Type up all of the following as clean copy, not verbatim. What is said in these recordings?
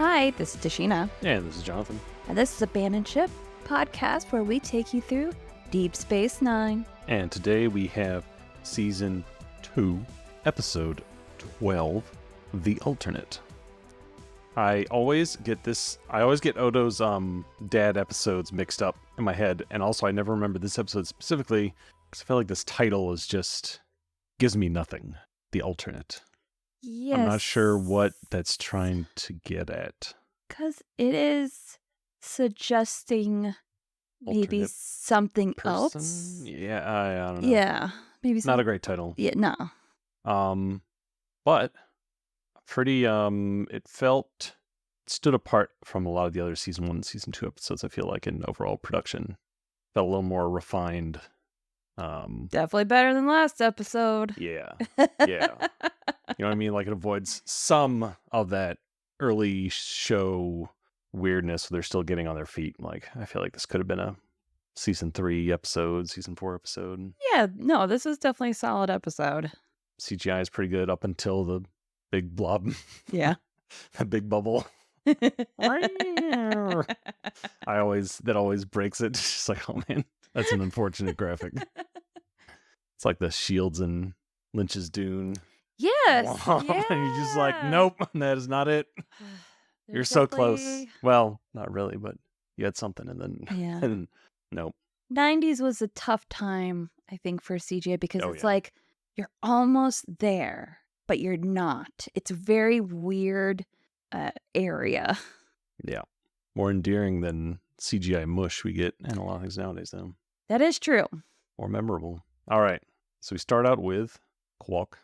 Hi, this is Tashina, And this is Jonathan. and this is Abandoned Ship podcast where we take you through Deep Space Nine. And today we have Season 2, Episode 12, The Alternate. I always get Odo's dad episodes mixed up in my head, and also I never remember this episode specifically because I feel like this title is just gives me nothing. The Alternate. Yes. I'm not sure what that's trying to get at. Because it is suggesting maybe Alternate something Person? else. Yeah, I don't know. Yeah, maybe Not a great title. Yeah, no. But pretty it stood apart from a lot of the other season 1 and season 2 episodes. I feel like in overall production felt a little more refined. Definitely better than last episode. Yeah. You know what I mean? Like it avoids some of that early show weirdness where they're still getting on their feet. Like I feel like this could have been a season 3 episode, season 4 episode. Yeah, no, this is definitely a solid episode. CGI is pretty good up until the big blob. Yeah. That big bubble. That always breaks it. It's just like, oh man, that's an unfortunate graphic. It's like the shields in Lynch's Dune. Yes. And you're just like, nope, that is not it. You're so close. Well, not really, but you had something and then and nope. 90s was a tough time, I think, for CGI because it's yeah. like you're almost there, but you're not. It's a very weird area. Yeah. More endearing than CGI mush we get in a lot of things nowadays, though. That is true. More memorable. All right. So we start out with Quark.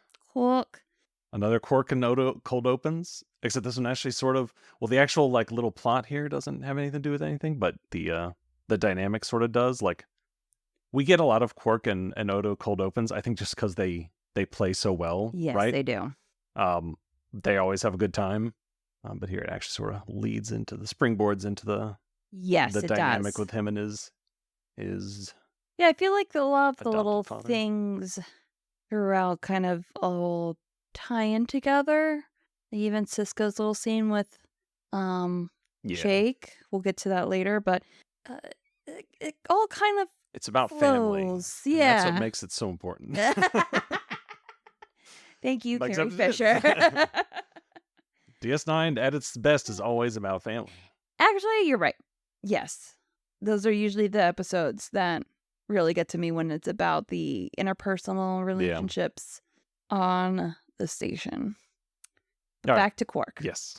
Another Quark and Odo cold opens, except this one actually sort of, well, the actual like little plot here doesn't have anything to do with anything, but the dynamic sort of does. Like we get a lot of Quark and Odo cold opens, I think just because they play so well. Yes, right? they do. They always have a good time. But here it actually sort of leads into the springboards into the dynamic does. with him and his Yeah, I feel like a lot of the little father. things throughout kind of all tie in together. Even Sisko's little scene with Jake. We'll get to that later, but it all kind of it's about flows. family. Yeah. And that's what makes it so important. Thank you, Like Carrie Fisher. DS9 at its best is always about family. Actually, you're right. Yes. Those are usually the episodes that really get to me when it's about the interpersonal relationships on the station. But back to Quark. Yes.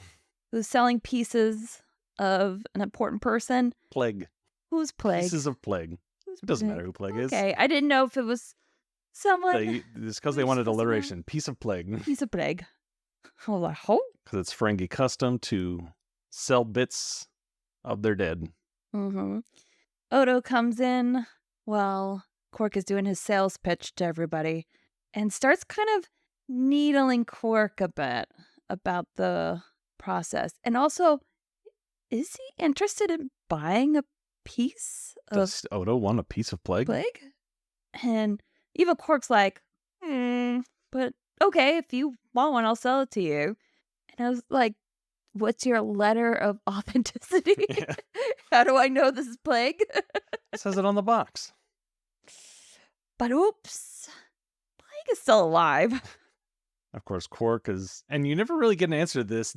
Who's selling pieces of an important person. Plague. Who's Plague? Pieces of Plague. It doesn't matter who Plague is. Okay, I didn't know if it was someone. It's because they wanted alliteration. Piece of Plague. Piece of Plague. Oh. Because it's Ferengi custom to sell bits of their dead. Mm-hmm. Odo comes in while Quark is doing his sales pitch to everybody and starts kind of needling Quark a bit about the process. And also, is he interested in buying a piece of Does Odo want a piece of Plague? And even Quark's like, but okay, if you want one, I'll sell it to you. And I was like, what's your letter of authenticity? Yeah. How do I know this is Plague? It says it on the box. But oops, Plague is still alive. Of course, Quark is... And you never really get an answer to this.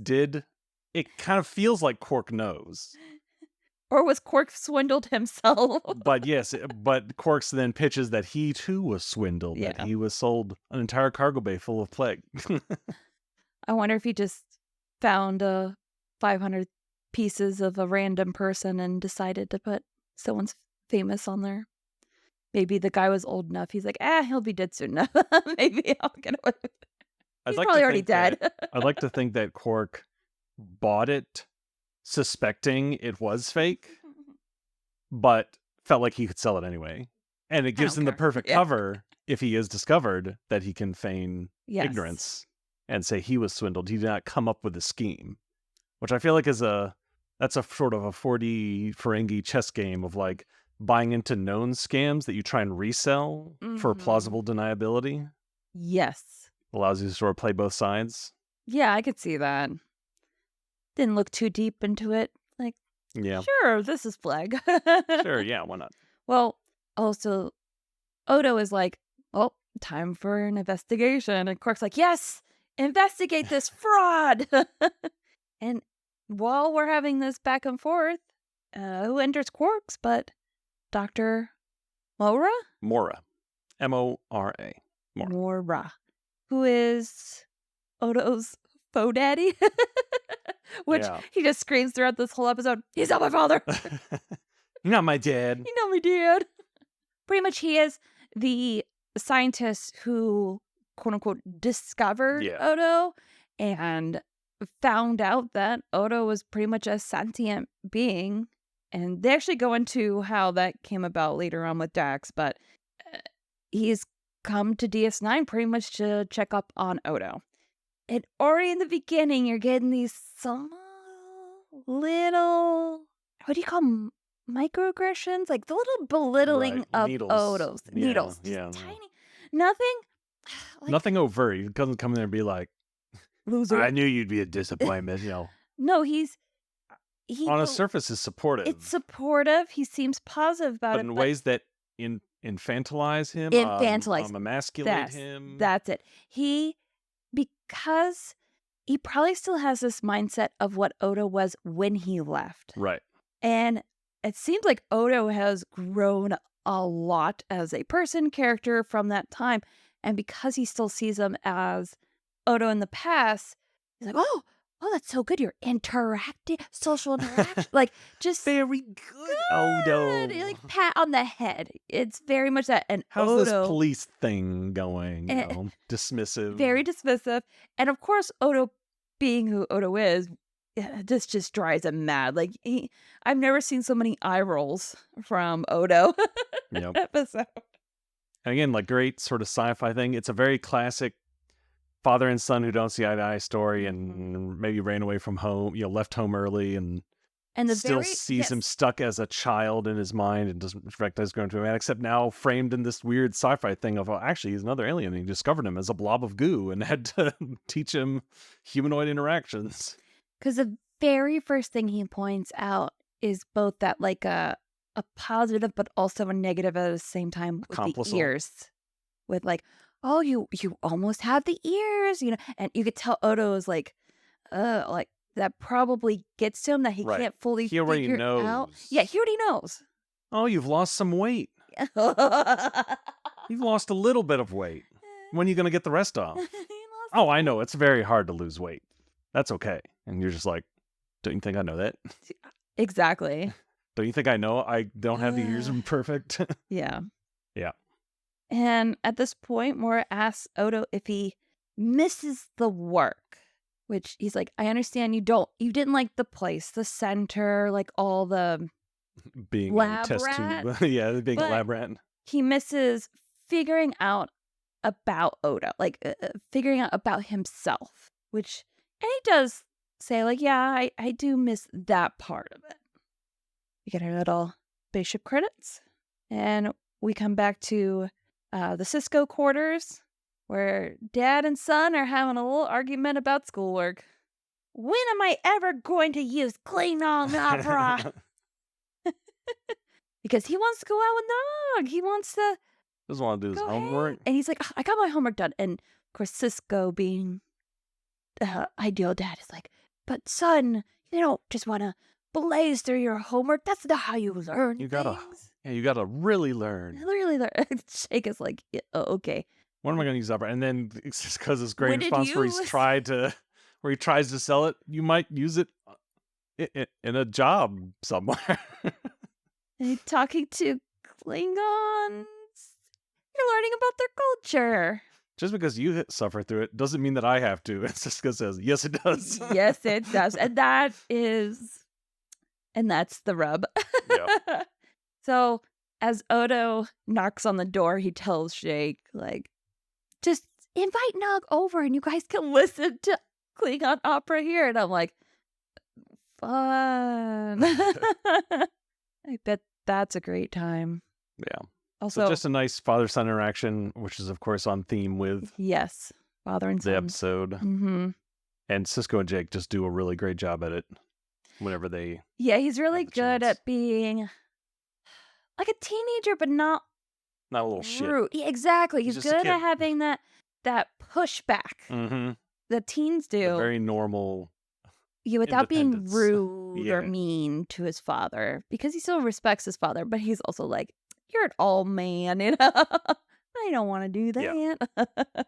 It kind of feels like Quark knows. Or was Quark swindled himself? But yes, but Quark then pitches that he too was swindled. Yeah. That he was sold an entire cargo bay full of Plague. I wonder if he just found 500 pieces of a random person and decided to put someone's famous on there. Maybe the guy was old enough. He's like, he'll be dead soon enough. Maybe I'll get away with it. He's probably already dead. I'd like to think that Quark bought it suspecting it was fake, but felt like he could sell it anyway. And it gives him the perfect cover if he is discovered that he can feign ignorance and say he was swindled. He did not come up with a scheme, which I feel like that's a sort of a 4D Ferengi chess game of like buying into known scams that you try and resell for plausible deniability. Yes. Allows you to sort of play both sides. Yeah, I could see that. didn't look too deep into it. Like, Yeah. sure, this is Flag. Sure, yeah, why not? Well, also, Odo is like, well, time for an investigation. And Quark's like, yes, investigate this fraud. And while we're having this back and forth, who enters Quark's but Dr. Mora? Mora. Mora. Mora. Mora, who is Odo's faux daddy, which Yeah. he just screams throughout this whole episode, he's not my father. You're not my dad. You're not my dad. Pretty much he is the scientist who, quote unquote, discovered Odo and found out that Odo was pretty much a sentient being. And they actually go into how that came about later on with Dax, but he's come to DS9 pretty much to check up on Odo. And already in the beginning, you're getting these small, little, what do you call them? Microaggressions? Like the little belittling of Odo's. Needles. Yeah. Tiny. Nothing. Like, nothing overt. He doesn't come in there and be like, loser. I knew you'd be a disappointment, you know. No, he on the surface is supportive. It's supportive. He seems positive about it. But in ways that infantilize him. Emasculate him. That's it. Because he probably still has this mindset of what Odo was when he left. Right. And it seems like Odo has grown a lot as a person, character from that time. And because he still sees him as Odo in the past, he's like, oh, that's so good. You're interacting, social interaction. Like, just very good, Odo. Like, pat on the head. It's very much that. And how's Odo, this police thing going? You know, dismissive. Very dismissive. And of course, Odo, being who Odo is, this just drives him mad. Like, I've never seen so many eye rolls from Odo episode. And again, like, great sort of sci-fi thing. It's a very classic father and son who don't see eye to eye story, and maybe ran away from home, left home early, and still sees him stuck as a child in his mind and doesn't recognize going to a man, except now framed in this weird sci-fi thing of, actually, he's another alien. And he discovered him as a blob of goo and had to teach him humanoid interactions. Because the very first thing he points out is both that, like, a positive but also a negative at the same time with the ears. With, like, oh, you almost have the ears, and you could tell Odo is like that probably gets to him that he can't fully figure out. Yeah, he already knows. Oh, you've lost some weight. You've lost a little bit of weight. When are you going to get the rest off? Oh, I know. It's very hard to lose weight. That's okay. And you're just like, don't you think I know that? Exactly. Don't you think I know I don't have the ears perfect? Yeah. Yeah. And at this point, Mora asks Odo if he misses the work, which he's like, I understand you didn't like the place, the center, like all the being lab a test rat. tube. Yeah, being a lab rat. He misses figuring out about Odo, like figuring out about himself, and he does say, like, yeah, I do miss that part of it. We get our little spaceship credits, and we come back to the Cisco quarters, where dad and son are having a little argument about schoolwork. When am I ever going to use Klingon opera? Because he wants to go out with Nog. He wants to doesn't want to do his homework. And he's like, I got my homework done. And of course, Cisco, being ideal dad, is like, but son, you don't just want to blaze through your homework. That's not how you learn. You gotta really learn. Really learn. Jake is like, yeah, okay. When am I gonna use opera? And then it's just because it's great response where he tries to sell it. You might use it in a job somewhere. And he's talking to Klingons. You're learning about their culture. Just because you suffer through it doesn't mean that I have to. And Cisco says, yes, it does. Yes, it does. And that's the rub. Yeah. So as Odo knocks on the door, he tells Jake, like, just invite Nog over and you guys can listen to Klingon opera here. And I'm like, fun. I bet that's a great time. Yeah. Also, so just a nice father-son interaction, which is, of course, on theme with father and son. The episode. Mm-hmm. And Cisco and Jake just do a really great job at it whenever they Yeah, he's really the good chance. at being like a teenager, but not Not a little shit. rude. Yeah, exactly. He's He's just a good at kid. having that pushback Mm-hmm. that teens The do. very normal Yeah, without being independence. rude or Yeah. mean to his father, because he still respects his father, but he's also like, "You're an old man, you know? I don't want to do Yeah. that."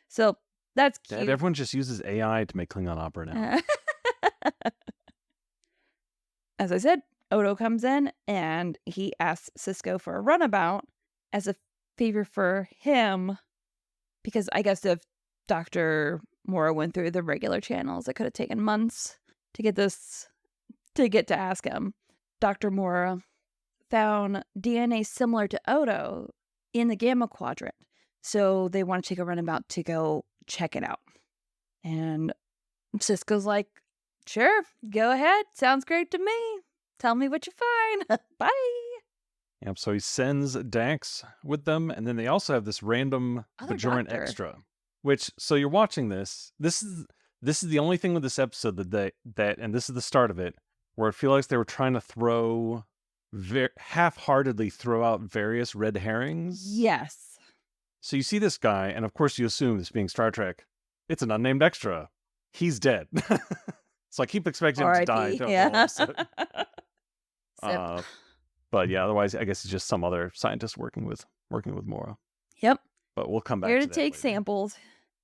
So that's Dad, cute. everyone just uses AI to make Klingon opera now. As I said, Odo comes in and he asks Cisco for a runabout as a favor for him, because I guess if Dr. Mora went through the regular channels, it could have taken months to get to ask him. Dr. Mora found DNA similar to Odo in the Gamma Quadrant, so they want to take a runabout to go check it out. And Cisco's like, "Sure, go ahead. Sounds great to me. Tell me what you find. Bye." Yep, so he sends Dax with them, and then they also have this random Other Bajoran doctor. extra. Which, so you're watching this. This is the only thing with this episode that and this is the start of it, where it feels like they were trying to throw half-heartedly throw out various red herrings. Yes. So you see this guy, and of course you assume, this being Star Trek, it's an unnamed extra. He's dead. So I keep expecting him to die throughout the whole episode. But yeah, otherwise I guess it's just some other scientist working with Mora. Yep. But we'll come back Here to to that take later. samples.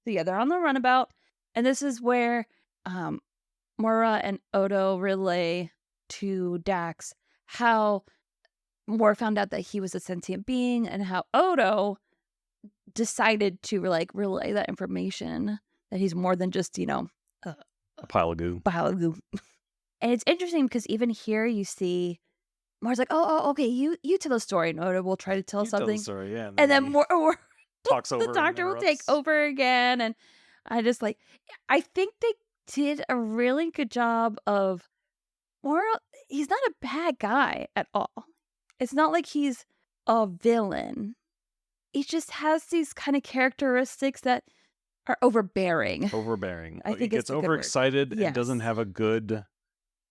So yeah, they're on the runabout, and this is where Mora and Odo relay to Dax how Mora found out that he was a sentient being, and how Odo decided to relay that information, that he's more than just, A pile of goo. And it's interesting because even here you see Mora's like, "Oh, okay, you tell the story," and Odo will try to tell You tell the something. story, yeah. And then he more talks over the and doctor will take interrupts. over again, and I just I think they did a really good job of Mora. He's not a bad guy at all. It's not like he's a villain. He just has these kind of characteristics that are overbearing. Overbearing. I He think gets it's a good word. overexcited and doesn't Yes. have a good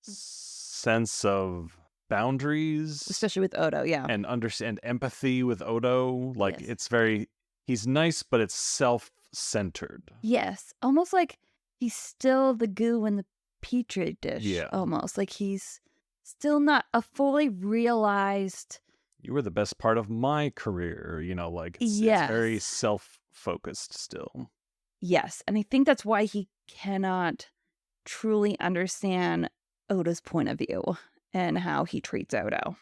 sense of boundaries, Especially with Odo, yeah. and understand empathy with Odo. Like, Yes. it's very, he's nice, but it's self-centered. Yes. Almost like he's still the goo in the petri dish. Yeah. Almost like he's still not a fully realized. You were the best part of my career, like it's very Yes. self-focused still. Yes. And I think that's why he cannot truly understand Odo's point of view and how he treats Odo.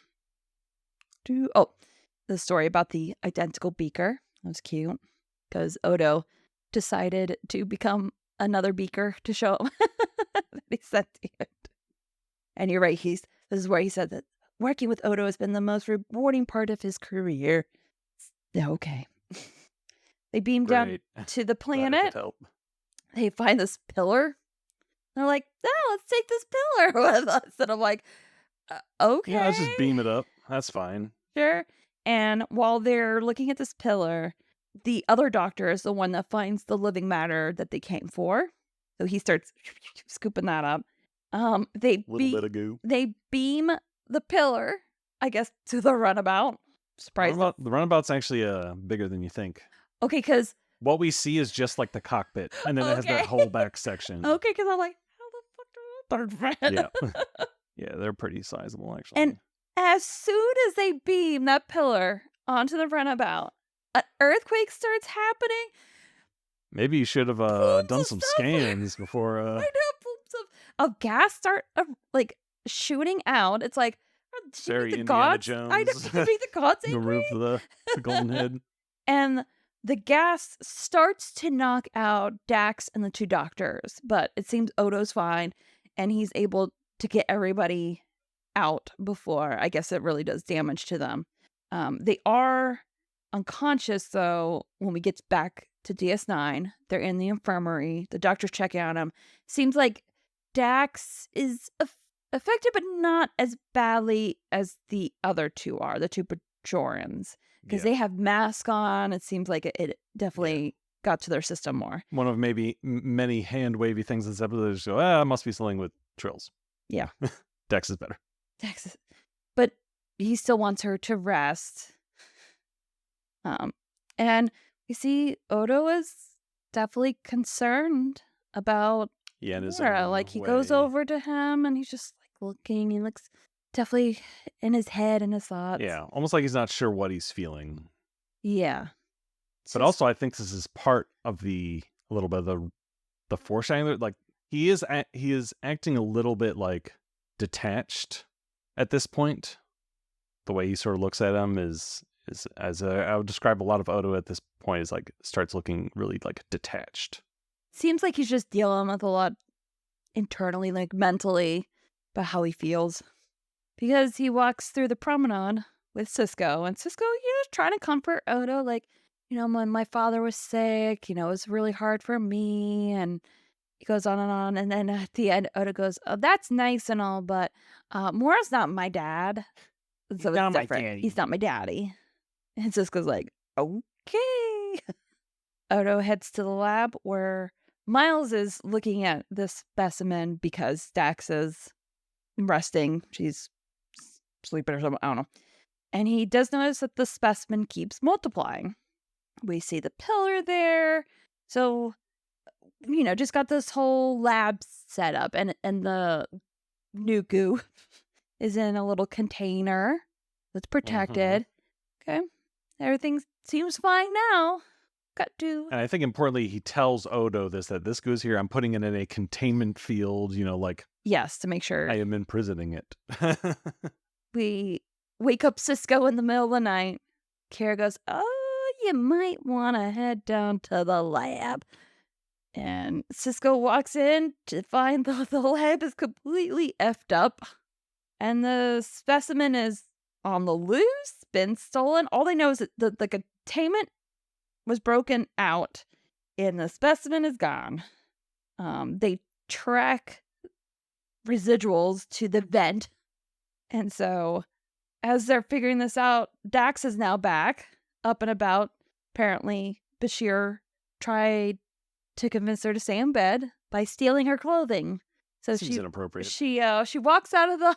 The story about the identical beaker. That was cute. Because Odo decided to become another beaker to show him that he's sentient. And you're right, this is where he said that working with Odo has been the most rewarding part of his career. Okay. They beam down Great. to the Glad I could planet. help. They find this pillar. They're like, "Oh, let's take this pillar with us." And I'm like, okay. Yeah, let's just beam it up. That's fine. Sure. And while they're looking at this pillar, the other doctor is the one that finds the living matter that they came for. So he starts scooping that up. They Little bit of goo. They beam the pillar, I guess, to the runabout. Surprise! The runabout's actually bigger than you think. Okay, because what we see is just like the cockpit, and then it has that whole back section. Okay, because I'm like, how the fuck do I third Yeah. Yeah, they're pretty sizable, actually. And as soon as they beam that pillar onto the runabout, an earthquake starts happening. Maybe you should have done some scans before. I know, plumes of gas start shooting out. It's like, did you very meet the Indiana gods? Jones. I know, did you meet the gods? The roof of the golden head. And the gas starts to knock out Dax and the two doctors, but it seems Odo's fine, and he's able to get everybody out before, I guess, it really does damage to them. They are unconscious, though, when we get back to DS9. They're in the infirmary. The doctor's checking on him. Seems like Dax is affected, but not as badly as the other two are, the two Bajorans. Because they have masks on. It seems like it definitely got to their system more. One of maybe many hand wavy things in this episode. They just go, it must be something with trills. Yeah. Dex is better. But he still wants her to rest. And we see Odo is definitely concerned about in his Mora. own Like, he way. goes over to him and he's just like looking. He looks definitely in his head and his thoughts. Yeah, almost like he's not sure what he's feeling. Yeah. But also, I think this is part of a little bit of the foreshadowing. Like, he is acting a little bit like detached at this point. The way he sort of looks at him is I would describe a lot of Odo at this point is like starts looking really like detached. Seems like he's just dealing with a lot internally, like mentally, about how he feels. Because he walks through the promenade with Cisco, and Cisco, trying to comfort Odo, like, when my father was sick, it was really hard for me, and he goes on, and then at the end, Odo goes, "Oh, that's nice and all, but Mora's not my dad, so it's not my different. daddy. He's not my daddy." And Cisco's like, "Okay." Odo heads to the lab where Miles is looking at this specimen because Dax is resting. She's sleeping or something. I don't know. And he does notice that the specimen keeps multiplying. We see the pillar there. So, just got this whole lab set up. And the Nuku is in a little container that's protected. Okay. Everything seems fine now. Got to. And I think importantly, he tells Odo that this goes here. I'm putting it in a containment field, like. Yes, to make sure. I am imprisoning it. We wake up Cisco in the middle of the night. Kara goes, "Oh, you might want to head down to the lab." And Cisco walks in to find the lab is completely effed up. And the specimen is on the loose, been stolen. All they know is that the containment was broken out and the specimen is gone. They track residuals to the vent. And so as they're figuring this out, Dax is now back, up and about. Apparently, Bashir tried to convince her to stay in bed by stealing her clothing. So Seems inappropriate. She walks out of the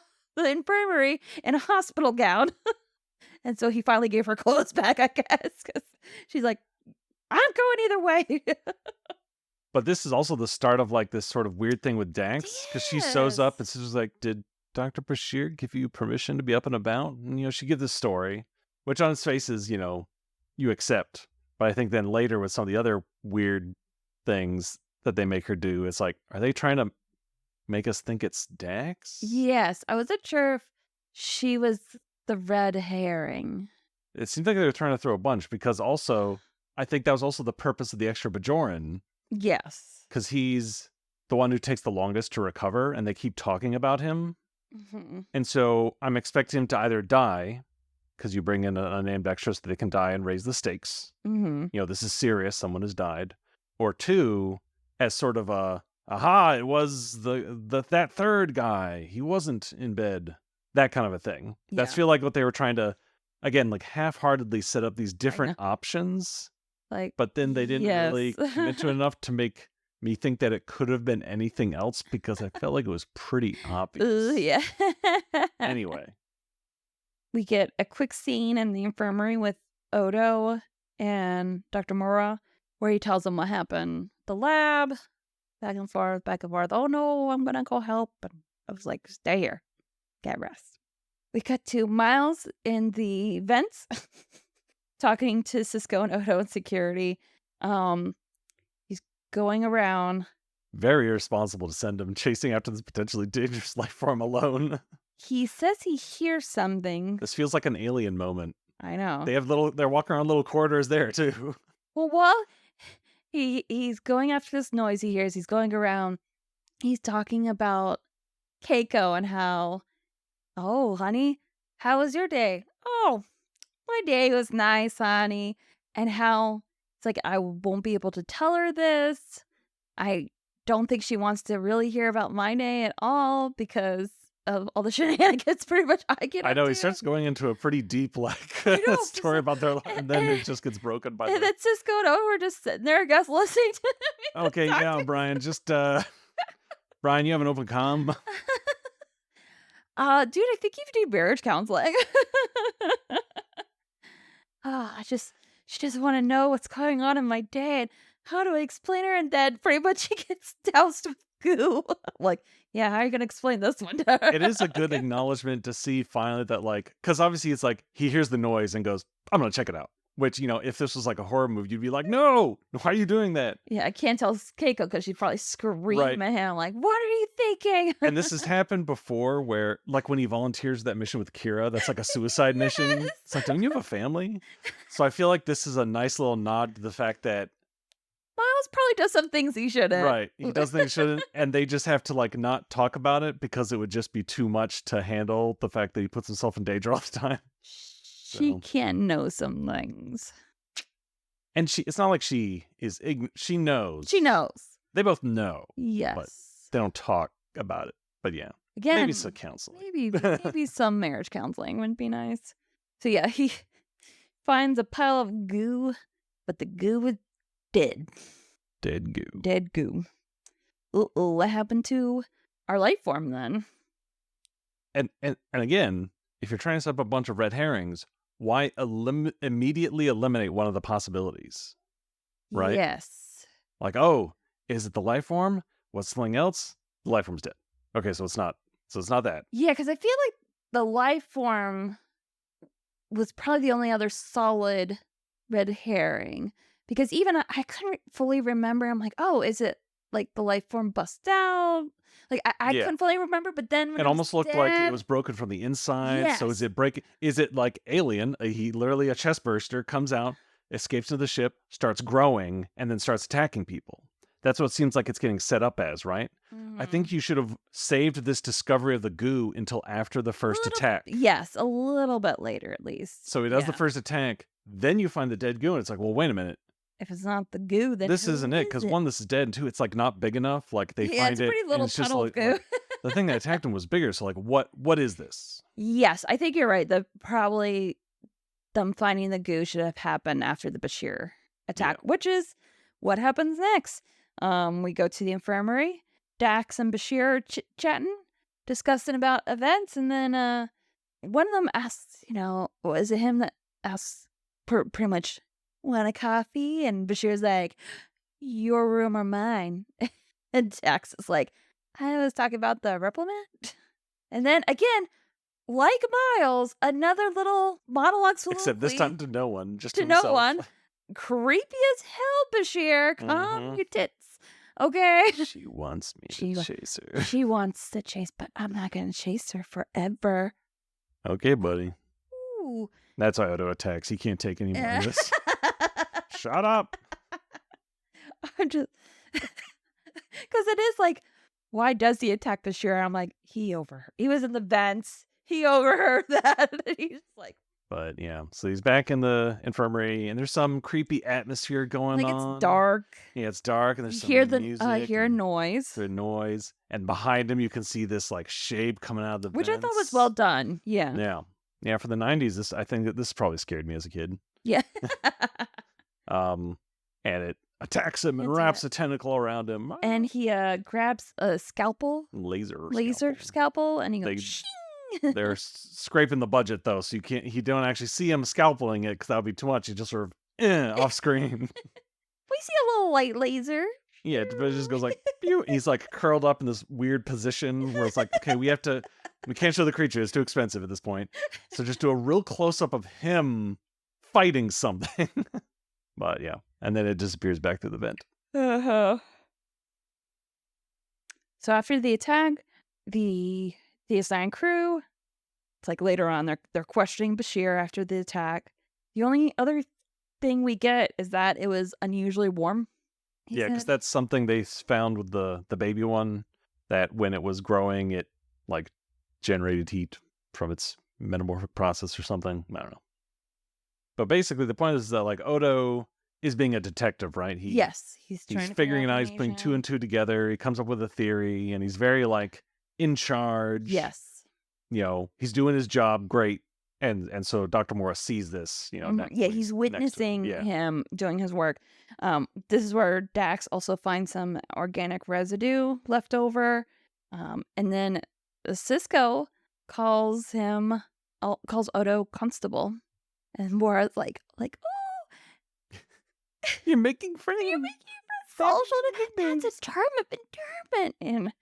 infirmary in a hospital gown. And so he finally gave her clothes back, I guess, because she's like, "I'm going either way." But this is also the start of like this sort of weird thing with Dax, because she sews up and she's like, "Did Dr. Bashir give you permission to be up and about?" And she gives this story, which on its face is, you accept. But I think then later with some of the other weird things that they make her do, it's like, are they trying to make us think it's Dax? Yes, I wasn't sure if she was the red herring. It seems like they were trying to throw a bunch, because also I think that was also the purpose of the extra Bajoran. Yes. Because he's the one who takes the longest to recover, and they keep talking about him. Mm-hmm. And so I'm expecting him to either die, because you bring in an unnamed extra so they can die and raise the stakes. Mm-hmm. This is serious. Someone has died. Or two, as sort of it was that third guy. He wasn't in bed. That kind of a thing. Yeah. That's feel like what they were trying to, again, like half-heartedly set up these different options. But then they didn't really commit to enough to make me think that it could have been anything else, because I felt like it was pretty obvious. Yeah. Anyway. We get a quick scene in the infirmary with Odo and Dr. Mora, where he tells them what happened. The lab, back and forth, back and forth. "Oh no, I'm gonna go help." And I was like, "Stay here. Get rest." We cut to Miles in the vents, talking to Cisco and Odo in security. He's going around. Very irresponsible to send him chasing after this potentially dangerous life form alone. He says he hears something. This feels like an Alien moment. I know. They're walking around little corridors there too. Well, he's going after this noise he hears. He's going around. He's talking about Keiko and how, "Oh, honey, how was your day?" "Oh, my day was nice, honey." And how it's like, I won't be able to tell her this. I don't think she wants to really hear about my day at all, because of all the shenanigans pretty much I get I up know he to. starts going into a pretty deep like I know, just story like, about their life, and then and it just gets broken by and the it's just going over, we're just sitting there, I guess, listening to me okay, talk yeah, to Brian, just Brian, you have an open comm. Dude, I think you need marriage counseling. She doesn't wanna know what's going on in my day, and how do I explain her? And then pretty much she gets doused with goo. I'm like, "Yeah, how are you gonna explain this one to her?" It is a good acknowledgement to see finally that like, because obviously it's like he hears the noise and goes, "I'm gonna check it out." Which if this was like a horror movie, you'd be like, "No, why are you doing that?" Yeah, I can't tell Keiko because she'd probably Right. scream at him like, "What are you thinking?" And this has happened before where, like, when he volunteers that mission with Kira, that's like a suicide mission. Yes. It's like, don't you have a family? So I feel like this is a nice little nod to the fact that, Miles probably does some things he shouldn't. right, he does things he shouldn't, and they just have to, like, not talk about it because it would just be too much to handle the fact that he puts himself in danger all the time. She So, can know some things. and it's not like she is, she She knows. knows. They both know, but Yes. they don't talk about it. But yeah, maybe some Again, counseling. maybe some marriage counseling would be nice. So yeah, he finds a pile of goo, but the goo is dead. Dead goo. Dead goo. Uh-oh, what happened to our life form then? And again, if you're trying to set up a bunch of red herrings, why immediately eliminate one of the possibilities? Right? Yes. Like, oh, is it the life form? What's something else? The life form's dead. Okay, so it's not. So it's not that. Yeah, because I feel like the life form was probably the only other solid red herring. Because even I couldn't fully remember. I'm like, oh, is it like the life form bust out? Like I Yeah. couldn't fully remember, but then when It it was almost looked like it dead, was broken from the inside. So is yes. it breaking? Is it like Alien? He literally, a chest burster comes out, escapes into the ship, starts growing, and then starts attacking people. That's what it seems like it's getting set up as, right? I think you should have saved this discovery of the goo until after the first attack. Yes, a little bit later at least. So he does the Yeah. first attack, then you find the dead goo, and it's like, well, wait a minute. If it's not the goo, then This who isn't it, is because it? one, this is dead, and two, it's like not big enough. Like they Yeah, find it's a it, pretty and little it's just puddle of goo. like the thing that attacked him was bigger. So like, what is this? Yes, I think you're right. Probably them finding the goo should have happened after the Bashir attack, which is what happens next. We go to the infirmary. Dax and Bashir are chatting, discussing about events, and then one of them asks, was it him that asks pretty much, want a coffee? And Bashir's like, your room or mine? And Dax is like, I was talking about the replement. And then again, like Miles, another little monologue Except this soliloquy time to no one, just to to no himself. one. Creepy as hell, Bashir. Calm your tits. Okay. She wants me to chase her. She wants to chase, but I'm not going to chase her forever. Okay, buddy. Ooh. That's why Odo attacks. He can't take any more of this. Shut up. I'm just... Because it is like, why does he attack Bashir? I'm like, he was in the vents. He overheard that. And he's like... But yeah, so he's back in the infirmary, and there's some creepy atmosphere going on. It's dark. Yeah, it's dark, and there's some hear music. Hear a noise. The noise, and behind him you can see this like shape coming out of the Which vents. I thought was well done. Yeah. Yeah. For the '90s, I think that this probably scared me as a kid. Yeah. And it attacks him and wraps a tentacle around him, and he grabs a scalpel, laser scalpel, and he goes. Shing! They're scraping the budget though, so you don't actually see him scalpeling it because that would be too much. He just sort of off screen. We see a little light laser. Yeah, but it just goes like pew. He's like curled up in this weird position where it's like, okay, we can't show the creature, it's too expensive at this point. So just do a real close up of him fighting something. But yeah, and then it disappears back through the vent. So after the attack, the assigned crew, it's like later on they're questioning Bashir after the attack. The only other thing we get is that it was unusually warm. Yeah, because that's something they found with the baby one, that when it was growing, it like generated heat from its metamorphic process or something. I don't know. But basically, the point is that like Odo is being a detective, right? He's figuring it out. He's putting two and two together. He comes up with a theory, and he's very like in charge. Yes. he's doing his job great. And so Dr. Morris sees this, next Yeah, when he's he's next to him. witnessing Yeah. him doing his work. This is where Dax also finds some organic residue left over. And then Cisco calls calls Odo Constable. And Mora's oh, You're making friends. you're making friends. That's a term. And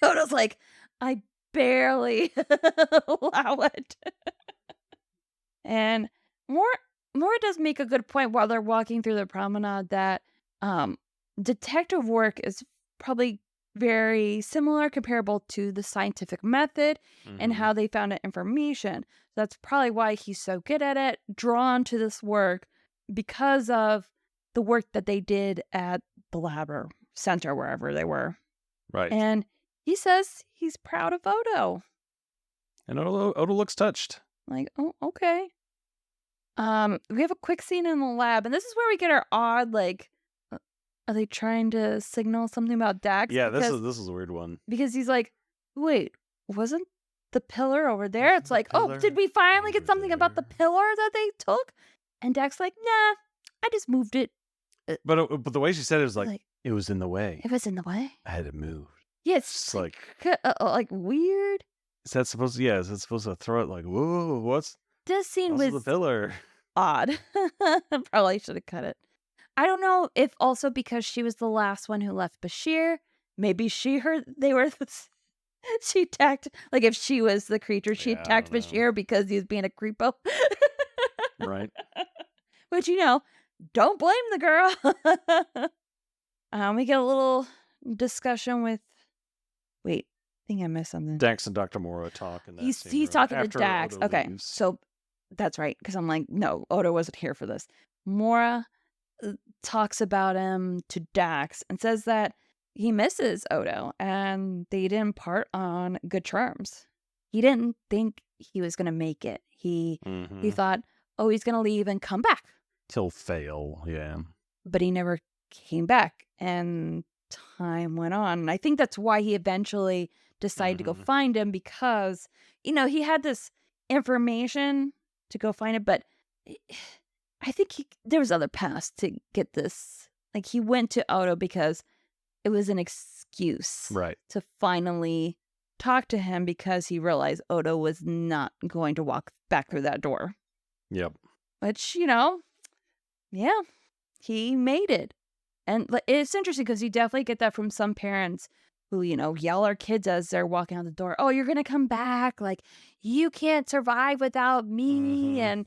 Odo's like, I barely allow it. And Mora does make a good point while they're walking through the promenade that detective work is probably very similar, comparable to the scientific method and Mm-hmm. how they found out information. That's probably why he's so good at it, drawn to this work because of the work that they did at the lab or center, wherever they were. Right. And he says he's proud of Odo. And Odo looks touched. Like, oh, okay. We have a quick scene in the lab, and this is where we get our odd, are they trying to signal something about Dax? Yeah, this is a weird one. Because he's like, wait, wasn't the pillar over there? It's like, oh, did we finally get something about the pillar that they took? And Dax like, nah, I just moved it. But the way she said it was like it was in the way. It was in the way. I had it moved. Yeah, It's like weird. Is that supposed to throw it like, whoa, what's This scene the was pillar? odd. Probably should have cut it. I don't know if also because she was the last one who left Bashir. Maybe she heard they were. She attacked, if she was the creature, she attacked Bashir because he was being a creepo. Right. But don't blame the girl. We get a little discussion with. Wait, I think I missed something. Dax and Dr. Mora talk. He's talking to Dax. Okay, so that's right, because I'm like, no, Odo wasn't here for this. Mora talks about him to Dax and says that he misses Odo and they didn't part on good terms. He didn't think he was going to make it. He thought, oh, he's going to leave and come back. He'll fail, yeah. But he never came back, and time went on. And I think that's why he eventually decided to go find him, because, he had this information to go find it, but I think there was other paths to get this. Like, he went to Odo because it was an excuse to finally talk to him, because he realized Odo was not going to walk back through that door. Yep. Which, yeah, he made it. And it's interesting because you definitely get that from some parents who, yell our kids as they're walking out the door. Oh, you're going to come back. Like, you can't survive without me. And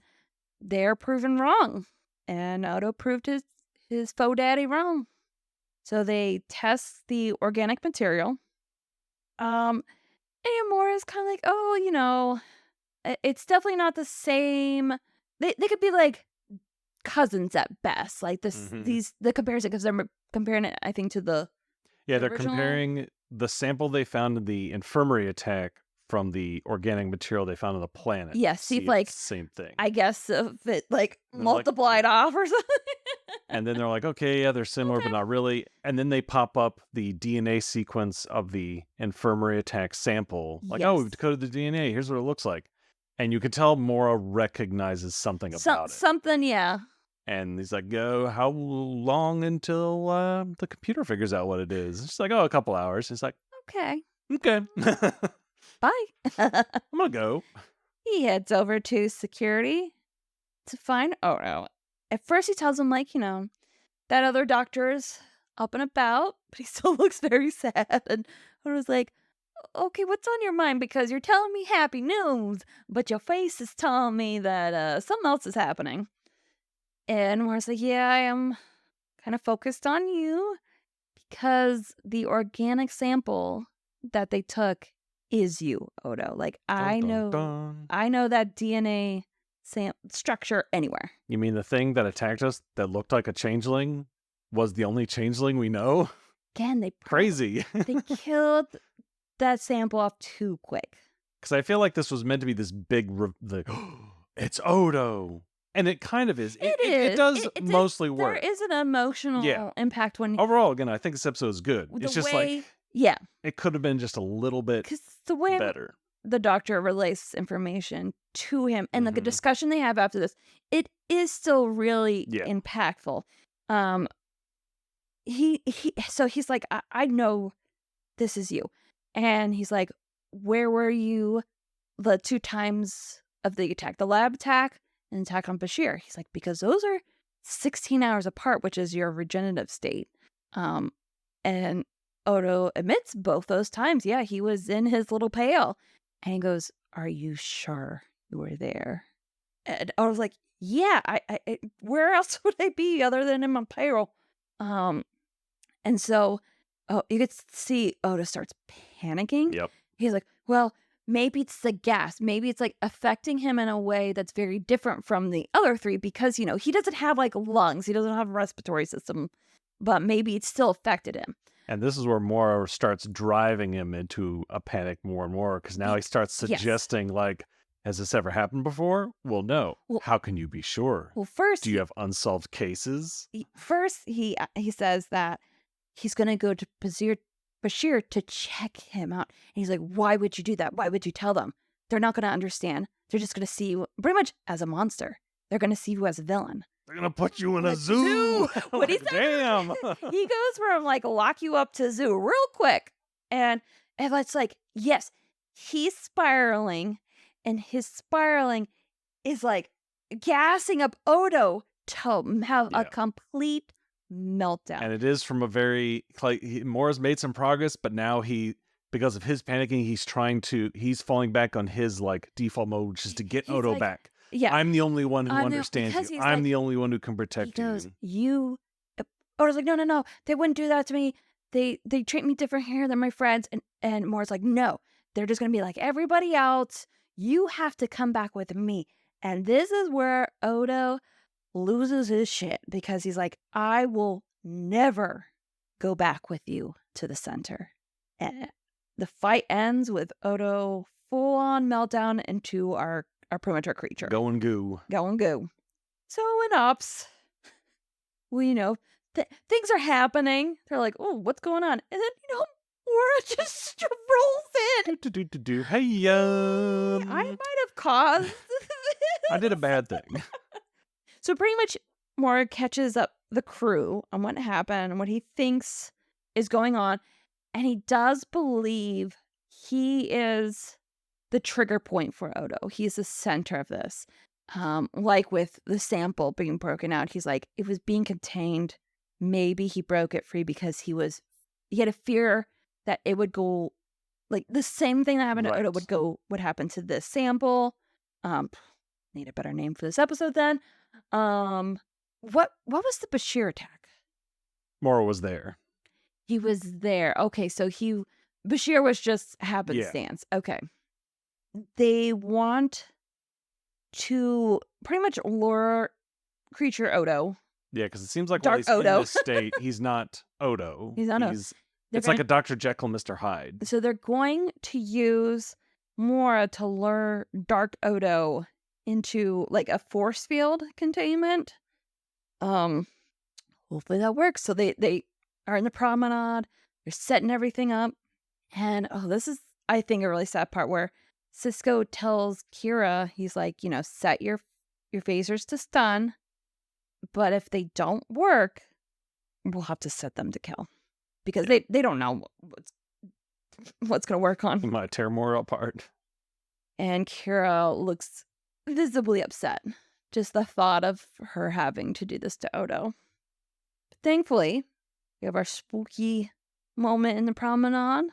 they're proven wrong. And Odo proved his faux daddy wrong. So they test the organic material. And Mora's kind of like, oh, it's definitely not the same. They could be like cousins at best. Like the comparison, because they're comparing it, I think, to the they're original. comparing the sample they found in the infirmary attack from the organic material they found on the planet. Yes, see, same thing. I guess if it multiplied off or something. And then they're like, okay, yeah, they're similar, but not really. And then they pop up the DNA sequence of the infirmary attack sample. Like, oh, we've decoded the DNA. Here's what it looks like. And you can tell Mora recognizes something about it. Something, yeah. And he's like, how long until the computer figures out what it is? She's like, a couple hours. He's like, okay. Bye. I'm going to go. He heads over to security to find Odo. At first he tells him, that other doctor is up and about, but he still looks very sad. And Odo's like, okay, what's on your mind? Because you're telling me happy news, but your face is telling me that something else is happening. And Mora's like, yeah, I am kind of focused on you because the organic sample that they took is you, Odo. Like, I know that DNA structure anywhere. You mean the thing that attacked us that looked like a changeling was the only changeling we know? Again, crazy. They killed that sample off too quick. Because I feel like this was meant to be this big, it's Odo. And it kind of is. It does mostly work. There is an emotional impact when... Overall, again, I think this episode is good. It's just yeah. it could have been just a little bit better. the doctor relays this information to him, and the discussion they have after this, it is still really impactful. So he's like, I know this is you. And he's like, where were you the 2 times of the attack? The lab attack and attack on Bashir. He's like, because those are 16 hours apart, which is your regenerative state. And Odo admits both those times, yeah, he was in his little pail. And he goes, are you sure you were there? And I was like, yeah, I where else would I be other than in my pail? And so, you could see Odo starts panicking. Yep. He's like, well, maybe it's the gas. Maybe it's like affecting him in a way that's very different from the other 3 because, you know, he doesn't have like lungs. He doesn't have a respiratory system, but maybe it still affected him. And this is where Moro starts driving him into a panic more and more because now he starts suggesting, like, has this ever happened before? Well, no. Well, how can you be sure? Well, first, do you have unsolved cases? First, he says that he's going to go to Bashir to check him out. And he's like, why would you do that? Why would you tell them? They're not going to understand. They're just going to see you pretty much as a monster. They're going to see you as a villain. They're going to put you in a zoo. What he said? Damn. He goes from like lock you up to zoo real quick. And it's like, yes, he's spiraling. And his spiraling is like gassing up Odo to have a complete meltdown. And it is from a very, like, Mora's made some progress, but now because of his panicking, he's falling back on his like default mode, which is to get Odo like, back. Yeah. I'm the only one who understands you. I'm the only one who can protect you. Odo's like, no, they wouldn't do that to me. They treat me different here than my friends. And Mora's like, no, they're just going to be like everybody else. You have to come back with me. And this is where Odo loses his shit because he's like, I will never go back with you to the center. And the fight ends with Odo full-on meltdown into our premature creature. Going goo. So in Ops, we things are happening. They're like, oh, what's going on? And then, Mora just rolls in. Hey, I might have caused I did a bad thing. So pretty much Mora catches up the crew on what happened and what he thinks is going on. And he does believe he is the trigger point for Odo. He's the center of this. Like with the sample being broken out, he's like, it was being contained. Maybe he broke it free because he had a fear that it would go, like the same thing that happened to Odo would happen to this sample. Need a better name for this episode then. What was the Bashir attack? Mora was there. He was there. Okay, so Bashir was just happenstance. Yeah. Okay. They want to pretty much lure creature Odo. Yeah, because it seems like while he's Odo. In this state, he's not Odo. He's not Odo. It's like a Dr. Jekyll, Mr. Hyde. So they're going to use Mora to lure Dark Odo into like a force field containment. Hopefully that works. So they are in the promenade. They're setting everything up. And this is, I think, a really sad part where Cisco tells Kira, he's like, set your phasers to stun. But if they don't work, we'll have to set them to kill. Because they don't know what's going to work on. You might tear Mora apart. And Kira looks visibly upset. Just the thought of her having to do this to Odo. But thankfully, we have our spooky moment in the promenade.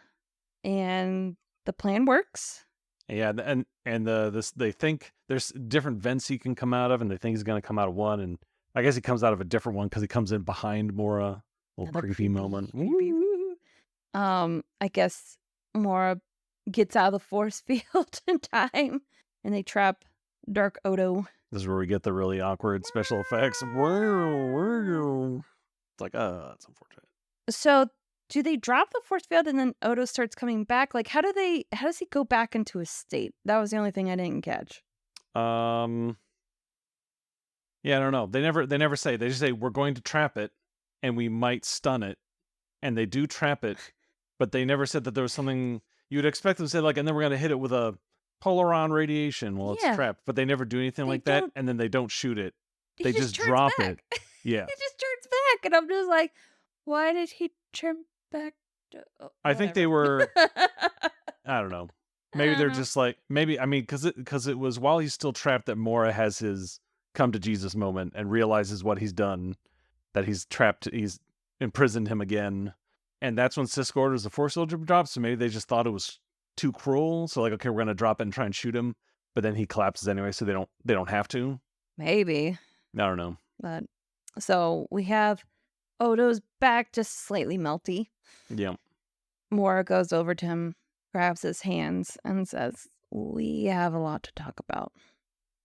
And the plan works. Yeah, and they think there's different vents he can come out of, and they think he's going to come out of one. And I guess he comes out of a different one because he comes in behind Mora. Little creepy moment. I guess Mora gets out of the force field in time, and they trap Dark Odo. This is where we get the really awkward special effects. It's like, that's unfortunate. So, do they drop the force field and then Odo starts coming back? Like, how does he go back into his state? That was the only thing I didn't catch. Yeah, I don't know. They never say. They just say we're going to trap it, and we might stun it, and they do trap it, but they never said that there was something. you'd expect them to say, like, and then we're going to hit it with a polaron radiation while it's Yeah. trapped, but they never do anything They like that, don't. and then they don't shoot it. He They just just turns drop it. back. Yeah. He just turns back, and I'm just like, why did he turn back? I think they Whatever. were, I don't know. Maybe I they're don't know. just like, maybe, I mean, because it was while he's still trapped that Mora has his come to Jesus moment and realizes what he's done, that he's trapped, he's imprisoned him again. And that's when Sisk orders the Force Soldier drop. So maybe they just thought it was too cruel. So like, okay, we're gonna drop it and try and shoot him, but then he collapses anyway, so they don't have to. Maybe, I don't know. but so we have Odo's back just slightly melty. Yeah. Mora goes over to him, grabs his hands, and says, "We have a lot to talk about."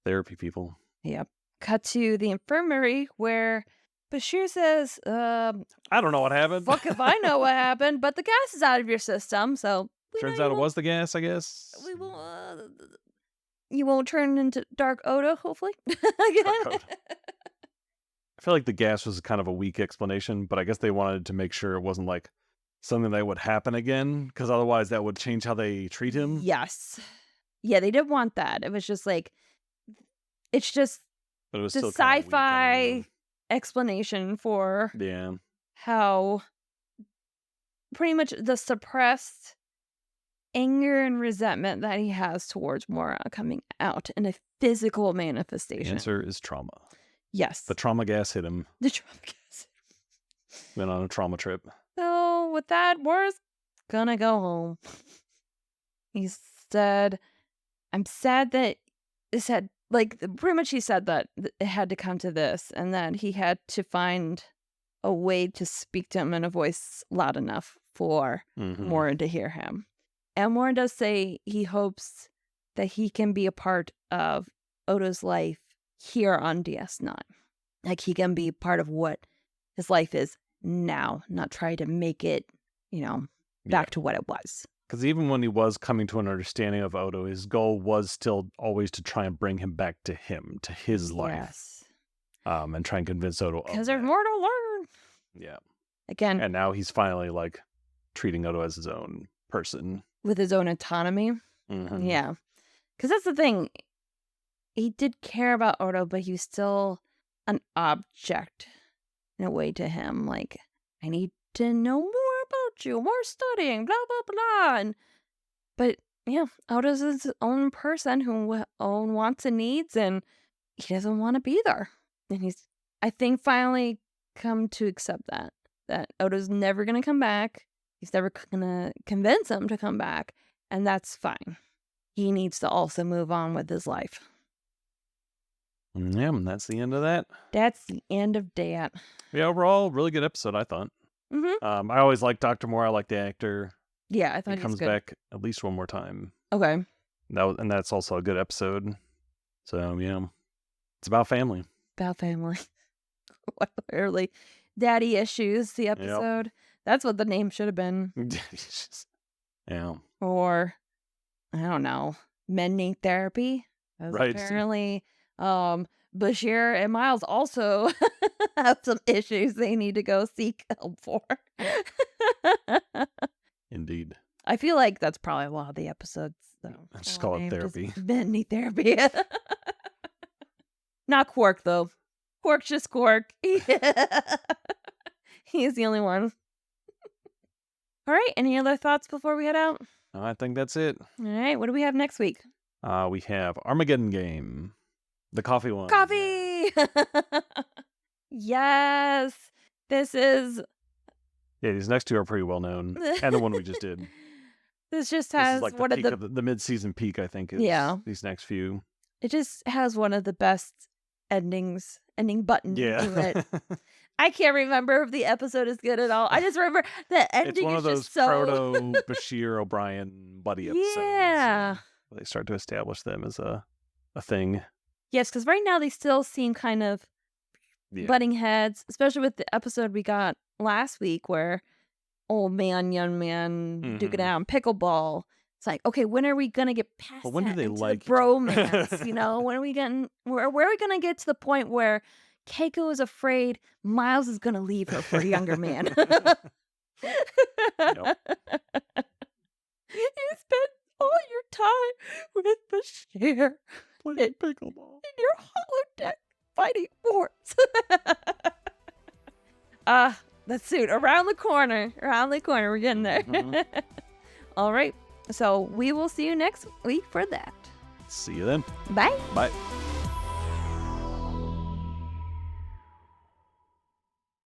Therapy people. Yep. Cut to the infirmary where Bashir says, I don't know what happened. fuck if I know what happened, but the gas is out of your system, so Turns out it was the gas, I guess. We won't. You won't turn into Dark Odo, hopefully. Odo. I feel like the gas was kind of a weak explanation, but I guess they wanted to make sure it wasn't like something that would happen again, because otherwise that would change how they treat him. Yes. Yeah, they didn't want that. It was just like, it's just But it was the still kind of weak, I don't sci-fi explanation for know. Yeah. how pretty much the suppressed anger and resentment that he has towards Mora coming out in a physical The manifestation. answer is trauma. Yes. The trauma gas hit him. The trauma gas. Went on a trauma trip. So with that, Mora's gonna go home. He said, I'm sad that this had, like, pretty much he said that it had to come to this and that he had to find a way to speak to him in a voice loud enough for Mora to hear him. And Mora does say he hopes that he can be a part of Odo's life here on DS9. Like, he can be part of what his life is now, not try to make it, back to what it was. Because even when he was coming to an understanding of Odo, his goal was still always to try and bring him back to him, to his life. Yes. And try and convince Odo of Because there's that. more to learn. Yeah. Again, And now he's finally like treating Odo as his own person. with his own autonomy. Mhm. Yeah. Because that's the thing. He did care about Odo, but he was still an object in a way to him. Like, I need to know more about you, more studying, blah, blah, blah. But yeah, Odo's his own person who own wants and needs, and he doesn't want to be there. And he's, I think, finally come to accept that Odo's never going to come back. He's never going to convince him to come back. And that's fine. He needs to also move on with his life. Yeah, and that's the end of that. That's the end of that. Yeah, overall, really good episode, I thought. Mm-hmm. I always like Dr. Moore. I like the actor. Yeah, I thought he he comes was good. back at least one more time. Okay. And that's also a good episode. So, yeah. It's about family. About family. Literally. Daddy Issues, the episode. Yep. That's what the name should have been. Yeah. Or, I don't know, Men Need Therapy. Right. Apparently, Bashir and Miles also have some issues they need to go seek help for. Indeed. I feel like that's probably a lot of the episodes, though. Just call it therapy. Men Need Therapy. Not Quark, though. Quark's just Quark. He's the only one. All right. Any other thoughts before we head out? I think that's it. All right. What do we have next week? We have Armageddon Game. The coffee one. Coffee! Yes. This is... Yeah, these next two are pretty well known. And the one we just did. This just has this is like one of the mid-season peak, I think, is these next few. It just has one of the best ending buttons to it. I can't remember if the episode is good at all. I just remember the ending. It's one of those proto Bashir O'Brien buddy episodes. Yeah. They start to establish them as a thing. Yes, because right now they still seem kind of butting heads, especially with the episode we got last week where old man, young man, duking out on pickleball. It's like, okay, when are we gonna get past when do they like the bromance? When are we getting? Where are we gonna get to the point where Keiko is afraid Miles is gonna leave her for a younger man? He's here Playing pickleball. in your holodeck fighting wars. That's soon. Around the corner. We're getting there. Mhm. All right. So we will see you next week for that. See you then. Bye. Bye.